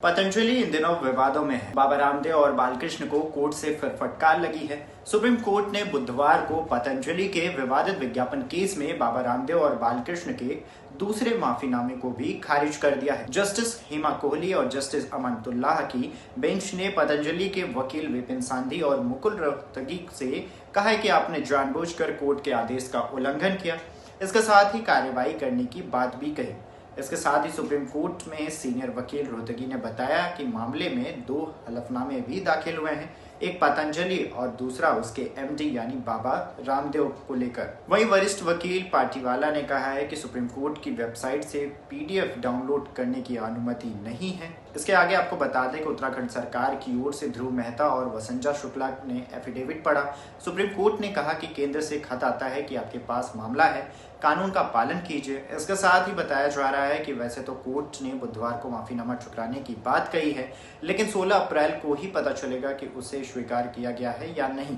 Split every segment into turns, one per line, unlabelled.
पतंजलि इन दिनों विवादों में है। बाबा रामदेव और बालकृष्ण को कोर्ट से फिर फटकार लगी है। सुप्रीम कोर्ट ने बुधवार को पतंजलि के विवादित विज्ञापन केस में बाबा रामदेव और बालकृष्ण के दूसरे माफीनामे को भी खारिज कर दिया है। जस्टिस हेमा कोहली और जस्टिस अमानतुल्लाह की बेंच ने पतंजलि के वकील विपिन सांधी और मुकुल रोहतगी से कहा है कि आपने जानबूझकर कोर्ट के आदेश का उल्लंघन किया। इसके साथ ही कार्रवाई करने की बात भी कही। इसके साथ ही सुप्रीम कोर्ट में सीनियर वकील रोहतगी ने बताया कि मामले में 2 हलफनामे भी दाखिल हुए हैं, एक पतंजलि और दूसरा उसके एमडी यानी बाबा रामदेव को लेकर। वहीं वरिष्ठ वकील पाटीवाला ने कहा है कि सुप्रीम कोर्ट की वेबसाइट से पीडीएफ डाउनलोड करने की अनुमति नहीं है। इसके आगे आपको बता दें कि उत्तराखंड सरकार की ओर से ध्रुव मेहता और वसंजा शुक्ला ने एफिडेविट पढ़ा। सुप्रीम कोर्ट ने कहा कि केंद्र से खत आता है कि आपके पास मामला है, कानून का पालन कीजिए। इसके साथ ही बताया जा रहा है कि वैसे तो कोर्ट ने बुधवार को माफीनामा ठुकराने की बात कही है, लेकिन 16 अप्रैल को ही पता चलेगा कि उसे स्वीकार किया गया है या नहीं।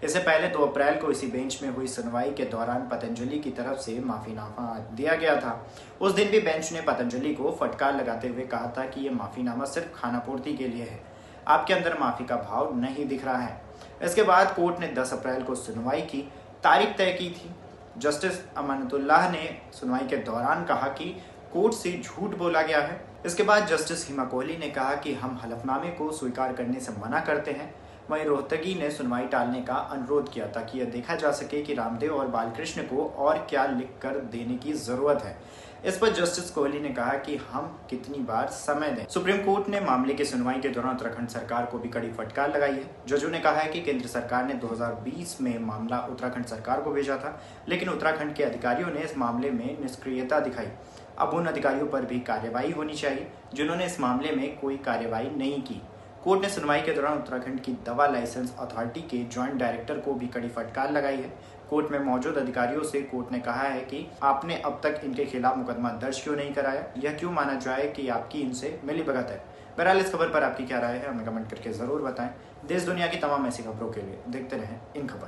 इससे पहले 2 अप्रैल को इसी बेंच में हुई सुनवाई के दौरान पतंजलि की तरफ से माफीनामा दिया गया था। उस दिन भी बेंच ने पतंजलि को फटकार लगाते हुए कहा था कि यह माफीनामा सिर्फ खानापूर्ति के लिए है, आपके अंदर माफी का भाव नहीं दिख रहा है। इसके बाद कोर्ट ने 10 अप्रैल को सुनवाई की तारीख तय की थी। जस्टिस अमानतुल्लाह ने सुनवाई के दौरान कहा कि कोर्ट से झूठ बोला गया है। इसके बाद जस्टिस हेमा कोहली ने कहा कि हम हलफनामे को स्वीकार करने से मना करते हैं। वहीं रोहतगी ने सुनवाई टालने का अनुरोध किया ताकि यह देखा जा सके कि रामदेव और बालकृष्ण को और क्या लिख कर देने की जरूरत है। इस पर जस्टिस कोहली ने कहा कि हम कितनी बार समय दें। सुप्रीम कोर्ट ने मामले की सुनवाई के दौरान उत्तराखंड सरकार को भी कड़ी फटकार लगाई है। जजों ने कहा है कि केंद्र सरकार ने 2020 में मामला उत्तराखंड सरकार को भेजा था, लेकिन उत्तराखंड के अधिकारियों ने इस मामले में निष्क्रियता दिखाई। अब उन अधिकारियों पर भी कार्रवाई होनी चाहिए जिन्होंने इस मामले में कोई कार्रवाई नहीं की। कोर्ट ने सुनवाई के दौरान उत्तराखंड की दवा लाइसेंस अथॉरिटी के जॉइंट डायरेक्टर को भी कड़ी फटकार लगाई है। कोर्ट में मौजूद अधिकारियों से कोर्ट ने कहा है कि आपने अब तक इनके खिलाफ मुकदमा दर्ज क्यों नहीं कराया, यह क्यों माना जाए कि आपकी इनसे मिलीभगत है। बहरहाल इस खबर पर आपकी क्या राय है, हमें कमेंट करके जरूर बताएं। देश दुनिया की तमाम ऐसी खबरों के लिए देखते रहें इन खबर।